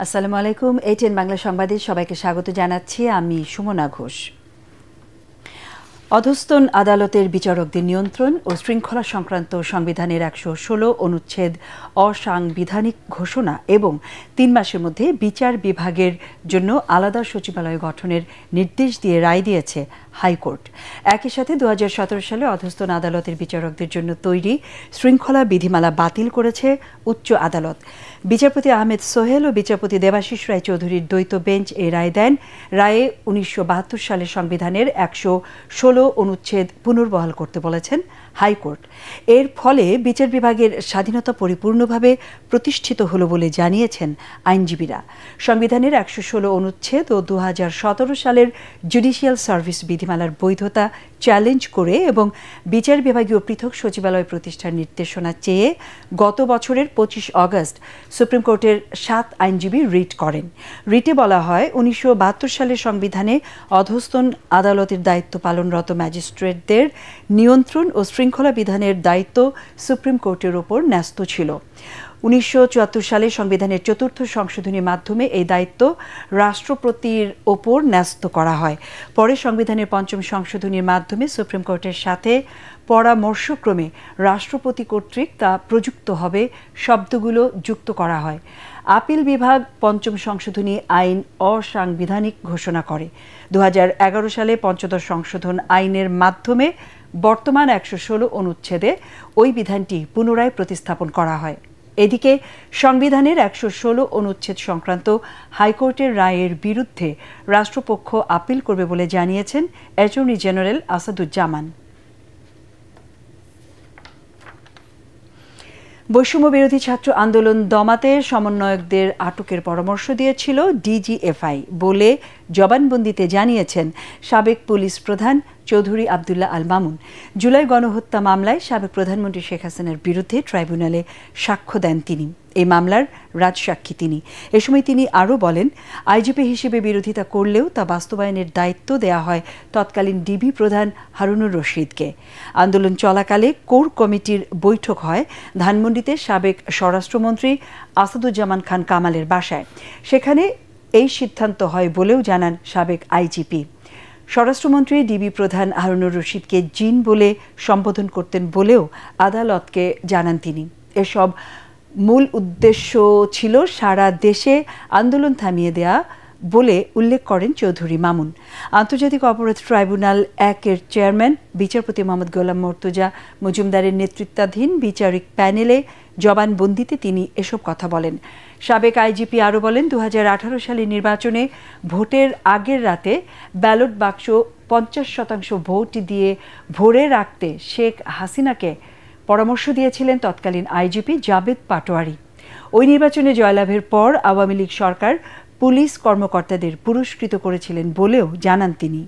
আসসালামু আলাইকুম। ATN বাংলা সংবাদে সবাইকে স্বাগত জানাচ্ছি। আমি সুমনা ঘোষ। অধস্তন আদালতের বিচারকদের নিয়ন্ত্রণ ও শৃঙ্খলা সংক্রান্ত সংবিধানের ১১৬ অনুচ্ছেদ অসাংবিধানিক ঘোষণা এবং ৩ মাসের মধ্যে বিচার বিভাগের জন্য আলাদা সচিবালয় গঠনের নির্দেশ দিয়ে রায় দিয়েছে হাইকোর্ট। একই সাথে ২০১৭ সালে অধস্তন আদালতের বিচারকদের জন্য তৈরি শৃঙ্খলা বিধিমালা বাতিল করেছে উচ্চ আদালত। বিচারপতি আহমেদ সোহেল ও বিচারপতি দেবাশিস রায় চৌধুরীর দ্বৈত বেঞ্চ এই রায় দেন। রায়ে ১৯৭২ সালের সংবিধানের ১১৬ অনুচ্ছেদ পুনর্বহাল করতে বলেছেন হাইকোর্ট। এর ফলে বিচার বিভাগের স্বাধীনতা পরিপূর্ণভাবে প্রতিষ্ঠিত হল বলে জানিয়েছেন আইনজীবীরা। সংবিধানের ১১৬ অনুচ্ছেদ ও ২০১৭ সালের জুডিশিয়াল সার্ভিস বিধিমালার বৈধতা চ্যালেঞ্জ করে এবং বিচার বিভাগীয় পৃথক সচিবালয় প্রতিষ্ঠার নির্দেশনা চেয়ে গত বছরের ২৫ আগস্ট সুপ্রিম কোর্টের ৭ আইনজীবী রিট করেন। রিটে বলা হয় ১৯৭২ সালের সংবিধানে অধস্তন আদালতের দায়িত্ব পালনরত ম্যাজিস্ট্রেটদের নিয়ন্ত্রণ ও শৃঙ্খলা বিধানের দায়িত্ব সুপ্রিম কোর্টের ওপর ন্যস্ত ছিল। ১৯৭৪ সালে সংবিধানের ৪র্থ সংশোধনীর মাধ্যমে এই দায়িত্ব রাষ্ট্রপতির ওপর ন্যস্ত করা হয়। পরে সংবিধানের ৫ম সংশোধনীর মাধ্যমে সুপ্রিম কোর্টের সাথে পরামর্শক্রমে রাষ্ট্রপতি কর্তৃক তা প্রযুক্ত হবে শব্দগুলো যুক্ত করা হয়। আপিল বিভাগ ৫ম সংশোধনী আইন অসাংবিধানিক ঘোষণা করে। ২০১১ সালে ৫ম সংশোধন আইনের মাধ্যমে বর্তমান ১১৬ অনুচ্ছেদে ওই বিধানটি পুনরায় প্রতিস্থাপন করা হয়। এদিকে সংবিধানের ১১৬ অনুচ্ছেদ সংক্রান্ত হাইকোর্টের রায়ের বিরুদ্ধে রাষ্ট্রপক্ষ আপিল করবে বলে জানিয়েছেন অ্যাটর্নি জেনারেল আসাদুজ্জামান। বৈষম্য বিরোধী ছাত্র আন্দোলন দমাতে সমন্বয়কদের আটকের পরামর্শ দিয়েছিল ডিজিএফআই বলে জবানবন্দিতে জানিয়েছেন সাবেক পুলিশ প্রধান চৌধুরী আবদুল্লাহ আল মামুন। জুলাই গণহত্যা মামলায় সাবেক প্রধানমন্ত্রী শেখ হাসিনার বিরুদ্ধে ট্রাইব্যুনালে সাক্ষ্য দেন তিনি। এই মামলার রাজসাক্ষী তিনি। এ সময় তিনি আরও বলেন, আইজিপি হিসেবে বিরোধিতা করলেও তা বাস্তবায়নের দায়িত্ব দেয়া হয় তৎকালীন ডিবি প্রধান হারুনুর রশিদকে। আন্দোলন চলাকালে কোর কমিটির বৈঠক হয় ধানমন্ডিতে সাবেক স্বরাষ্ট্রমন্ত্রী আসাদুজ্জামান খান কামালের বাসায়। সেখানে এই সিদ্ধান্ত হয় বলেও জানান সাবেক আইজিপি। স্বরাষ্ট্রমন্ত্রী ডিবি প্রধান হারুনুর রশিদকে জিন বলে সম্বোধন করতেন বলেও আদালতকে জানান তিনি। এসব মূল উদ্দেশ্য ছিল সারা দেশে আন্দোলন থামিয়ে দেয়া বলে উল্লেখ করেন চৌধুরী মামুন। আন্তর্জাতিক অপরাধ ট্রাইব্যুনাল ১-এর চেয়ারম্যান বিচারপতি মোহাম্মদ গোলাম মর্তুজা মজুমদারের নেতৃত্বাধীন বিচারিক প্যানেলে জবানবন্দিতে তিনি এসব কথা বলেন। সাবেক আইজিপি আরও বলেন, ২০১৮ সালের নির্বাচনে ভোটের আগের রাতে ব্যালট বাক্স ৫০% ভোট দিয়ে ভরে রাখতে শেখ হাসিনাকে পরামর্শ দিয়েছিলেন তৎকালীন আইজিপি জাবেদ পাটোয়ারি। ওই নির্বাচনে জয়লাভের পর আওয়ামী লীগ সরকার পুলিশ কর্মকর্তাদের পুরস্কৃত করেছিলেন বলেও জানান তিনি।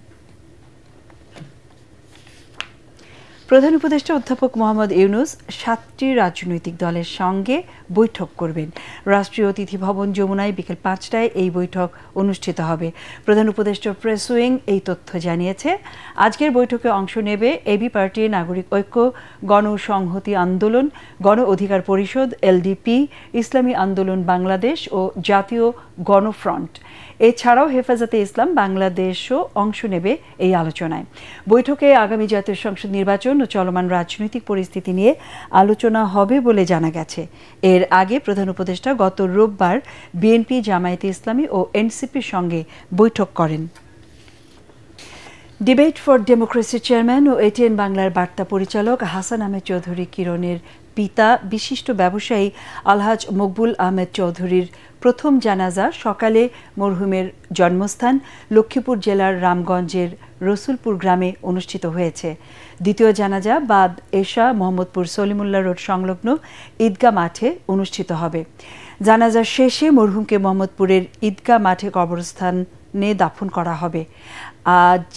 প্রধান উপদেষ্টা অধ্যাপক মোহাম্মদ ইউনূস ৭টি রাজনৈতিক দলের সঙ্গে বৈঠক করবেন। রাষ্ট্রীয় অতিথি ভবন যমুনায় বিকেল ৫টায় এই বৈঠক অনুষ্ঠিত হবে। প্রধান উপদেষ্টার প্রেস উইং এই তথ্য জানিয়েছে। আজকের বৈঠকে অংশ নেবে এবি পার্টি, নাগরিক ঐক্য, গণসংহতি আন্দোলন, গণ অধিকার পরিষদ, এলডিপি, ইসলামী আন্দোলন বাংলাদেশ ও জাতীয় গণফ্রন্ট। এছাড়াও হেফাজতে ইসলাম বাংলাদেশও অংশ নেবে এই আলোচনায়। বৈঠকে আগামী জাতীয় সংসদ নির্বাচন ও চলমান রাজনৈতিক পরিস্থিতি নিয়ে আলোচনা হবে বলে জানা গেছে। এর আগে প্রধান উপদেষ্টা গত রোববার বিএনপি, জামায়াতে ইসলামী ও এনসিপির সঙ্গে বৈঠক করেন। ডিবেট ফর ডেমোক্রেসির চেয়ারম্যান ও ATN বাংলার বার্তা পরিচালক হাসান আহমেদ চৌধুরী কিরণের পিতা বিশিষ্ট ব্যবসায়ী আলহাজ মকবুল আহমেদ চৌধুরীর প্রথম জানাজা সকালে মরহুমের জন্মস্থান লক্ষ্মীপুর জেলার রামগঞ্জের রসুলপুর গ্রামে অনুষ্ঠিত হয়েছে। দ্বিতীয় জানাজা বাদ এশা মোহাম্মদপুর সলিমুল্লাহ রোড সংলগ্ন ঈদগাহ মাঠে অনুষ্ঠিত হবে। জানাজা শেষে মরহুমকে মোহাম্মদপুরের ঈদগাহ মাঠে কবরস্থানে দাফন করা হবে। আজ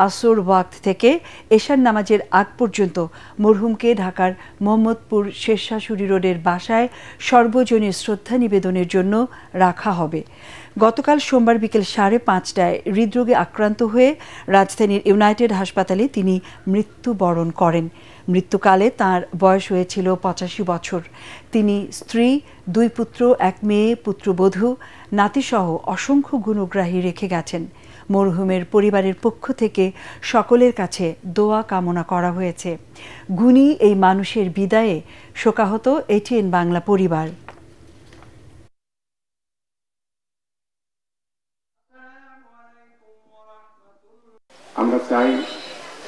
আসর ওয়াক্ত থেকে এশার নামাজের আগ পর্যন্ত মরহুমকে ঢাকার মোহাম্মদপুর শেরশাহ সুরি রোডের বাসায় সর্বজনীন শ্রদ্ধা নিবেদনের জন্য রাখা হবে। গতকাল সোমবার বিকেল 5:30টায় হৃদরোগে আক্রান্ত হয়ে রাজধানীর ইউনাইটেড হাসপাতালে তিনি মৃত্যুবরণ করেন। মৃত্যুকালে তাঁর বয়স হয়েছিল 85 বছর। তিনি স্ত্রী, 2 পুত্র, 1 মেয়ে, পুত্রবধূ, নাতিসহ অসংখ্য গুণগ্রাহী রেখে গেছেন। মরহুমের পরিবারের পক্ষ থেকে সকলের কাছে দোয়া কামনা করা হয়েছে। গুণী এই মানুষের বিদায়ে শোকাহত এটিএন বাংলা পরিবার। আমরা চাই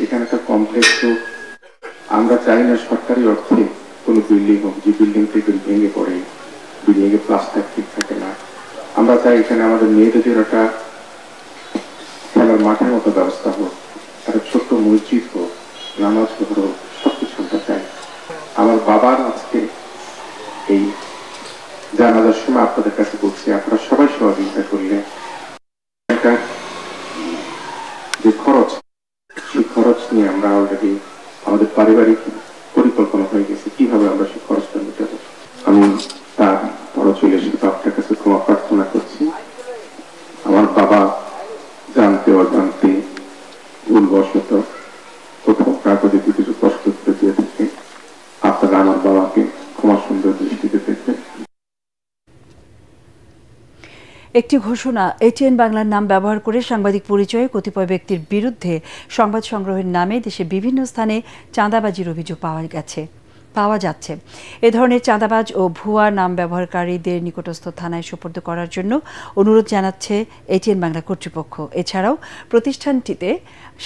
এখানে একটা কমপ্লেক্স হোক। আমরা চাই না সরকারি অর্থে কোনো বিল্ডিং হোক, যে বিল্ডিং থেকে ভেঙে পড়ে, বিল্ডিং এর প্লাস্টার ঠিক থাকে না। আমরা চাই এখানে আমাদের মেয়েদের একটা খেলার মাঠের মতো ব্যবস্থা হোক, একটা ছোট্ট মসজিদ হোক, নামাজ হোক, সবকিছু আমরা চাই। আমার বাবার আজকে এই জানাজার সময় আপনাদের কাছে বলছি, আপনারা সবাই সহযোগিতা করলে যে খরচ, সেই খরচ নিয়ে আমরা অলরেডি আমাদের পারিবারিক পরিকল্পনা হয়ে গেছে কিভাবে আমরা সেই খরচটা মেটাবো। আমি তার বড় চলে এসে আপনার কাছে ক্ষমা প্রার্থনা করছি। আমার বাবা জানতে অজান্তে ভুলবশত কোথাও কাগজে কিছু কষ্ট দিয়ে থাকে, আপনারা আমার বাবাকে ক্ষমা সুন্দর দৃষ্টিতে দেখবেন। একটি ঘোষণা, এটিএন বাংলার নাম ব্যবহার করে সাংবাদিক পরিচয়ে কতিপয় ব্যক্তির বিরুদ্ধে সংবাদ সংগ্রহের নামে দেশে বিভিন্ন স্থানে চাঁদাবাজির অভিযোগ পাওয়া যাচ্ছে। এ ধরনের চাঁদাবাজ ও ভুয়া নাম ব্যবহারকারীদের নিকটস্থ থানায় সোপর্দ করার জন্য অনুরোধ জানাচ্ছে এটিএন বাংলা কর্তৃপক্ষ। এছাড়াও প্রতিষ্ঠানটিতে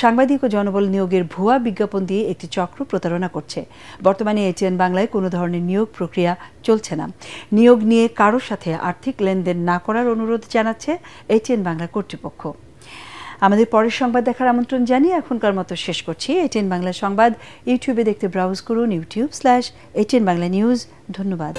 সাংবাদিক ও জনবল নিয়োগের ভুয়া বিজ্ঞাপন দিয়ে একটি চক্র প্রতারণা করছে। বর্তমানে এটিএন বাংলায় কোনো ধরনের নিয়োগ প্রক্রিয়া চলছে না। নিয়োগ নিয়ে কারোর সাথে আর্থিক লেনদেন না করার অনুরোধ জানাচ্ছে এটিএন বাংলা কর্তৃপক্ষ। আমাদের পরের সংবাদ দেখার আমন্ত্রণ জানিয়ে এখনকার মতো শেষ করছি। এটিএন বাংলা সংবাদ ইউটিউবে দেখতে ব্রাউজ করুন youtube/ATN Bangla News। ধন্যবাদ।